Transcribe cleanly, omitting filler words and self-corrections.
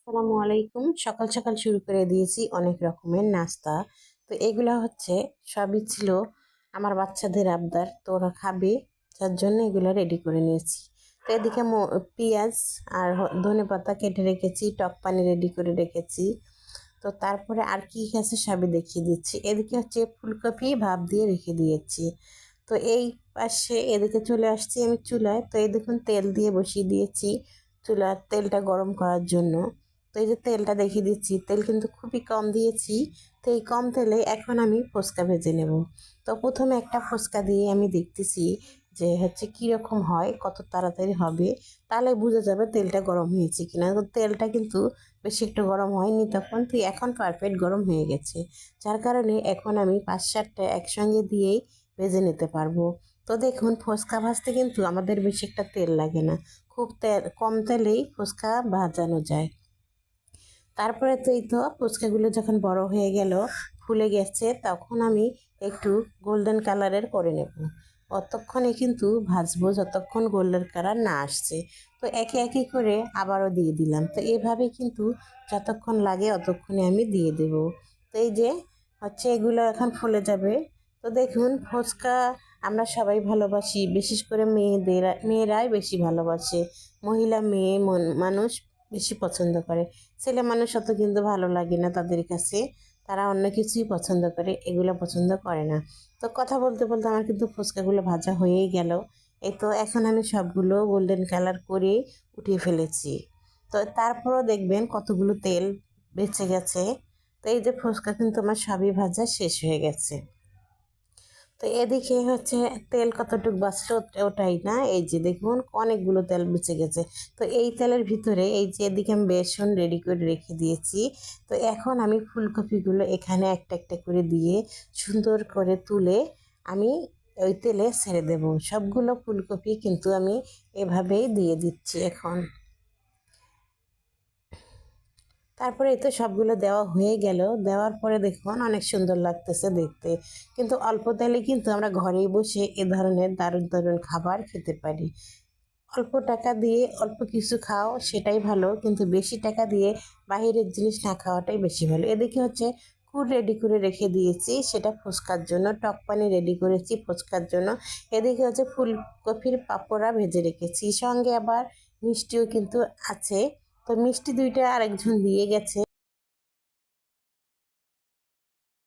আসসালামু আলাইকুম। সকাল সকাল শুরু করে দিয়েছি অনেক রকমের নাস্তা। তো এগুলা হচ্ছে সবই ছিল আমার বাচ্চাদের আবদার, তো ওরা খাবে, যার জন্য এগুলো রেডি করে নিয়েছি। তো এদিকে পেঁয়াজ আর ধনেপাতা কেটে রেখেছি, টক পানি রেডি করে রেখেছি। তো তারপরে আর কি আছে সবই দেখিয়ে দিচ্ছি। এদিকে হচ্ছে ফুলকপি ভাপ দিয়ে রেখে দিয়েছি। তো এই পাশে এদিকে চলে আসছি আমি চুলায়। তো এই দেখুন তেল দিয়ে বসিয়ে দিয়েছি চুলার তেলটা গরম করার জন্য। তো এই যে তেলটা দেখিয়ে দিচ্ছি, তেল কিন্তু খুবই কম দিয়েছি। তো এই কম তেলে এখন আমি ফুচকা ভেজে নেব। তো প্রথমে একটা ফুচকা দিয়ে আমি দেখতেছি যে হচ্ছে কীরকম হয়, কত তাড়াতাড়ি হবে, তাহলে বোঝা যাবে তেলটা গরম হয়েছে কিনা। তো তেলটা কিন্তু বেশি একটু গরম হয়নি তখন, তো এখন পারফেক্ট গরম হয়ে গেছে, যার কারণে এখন আমি 5-7টা একসঙ্গে দিয়েই ভেজে নিতে পারবো। তো দেখুন ফুচকা ভাজতে কিন্তু আমাদের বেশি একটা তেল লাগে না, খুব তেল কম তেলেই ফুচকা ভাজানো যায়। তারপরে তো এই তো ফুচকাগুলো যখন বড় হয়ে গেল, ফুলে গেছে, তখন আমি একটু গোল্ডেন কালারের করে নেব। অতক্ষণে কিন্তু ভাজবো যতক্ষণ গোল্ডেন কালার না আসছে। তো একে একে করে আবারও দিয়ে দিলাম। তো এভাবে কিন্তু যতক্ষণ লাগে অতক্ষণে আমি দিয়ে দেব। তো এই যে হচ্ছে এগুলো এখন ফুলে যাবে। তো দেখুন ফুচকা আমরা সবাই ভালোবাসি, বিশেষ করে মেয়েরাই বেশি ভালোবাসে। মহিলা মেয়ে মানুষ বেশি পছন্দ করে। ছেলে মানুষ অত কিন্তু ভালো লাগে না তাদের কাছে, তারা অন্য কিছুই পছন্দ করে, এগুলো পছন্দ করে না। তো কথা বলতে বলতে আমার কিন্তু ফুচকাগুলো ভাজা হয়েই গেল। এই তো এখন আমি সবগুলো গোল্ডেন কালার করে উঠিয়ে ফেলেছি। তো তারপরও দেখবেন কতগুলো তেল বেঁচে গেছে। তো এই যে ফুচকা কিন্তু আমার সবই ভাজা শেষ হয়ে গেছে। তো এদিকে হচ্ছে তেল কতটুকু বাঁচলো ওটাই না, এই যে দেখুন অনেকগুলো তেল বেঁচে গেছে। তো এই তেলের ভিতরে এই যে এদিকে আমি বেসন রেডি করে রেখে দিয়েছি। তো এখন আমি ফুলকপিগুলো এখানে একটা একটা করে দিয়ে সুন্দর করে তুলে আমি ওই তেলে ছেড়ে দেব। সবগুলো ফুলকপি কিন্তু আমি এভাবেই দিয়ে দিচ্ছি এখন। তারপরে এই তো সবগুলো দেওয়া হয়ে গেল। দেওয়ার পরে দেখুন অনেক সুন্দর লাগতেছে দেখতে। কিন্তু অল্প তেলে কিন্তু আমরা ঘরেই বসে এ ধরনের দারুণ দারুণ খাবার খেতে পারি। অল্প টাকা দিয়ে অল্প কিছু খাও সেটাই ভালো, কিন্তু বেশি টাকা দিয়ে বাহিরের জিনিস না খাওয়াটাই বেশি ভালো। এদিকে হচ্ছে কুট রেডি করে রেখে দিয়েছি, সেটা ফুচকার জন্য। টক পানি রেডি করেছি ফুচকার জন্য। এদিকে হচ্ছে ফুলকপির পাপড়া ভেজে রেখেছি, সঙ্গে আবার মিষ্টিও কিন্তু আছে। তো মিষ্টি দুইটা আরেকজন দিয়ে গেছে,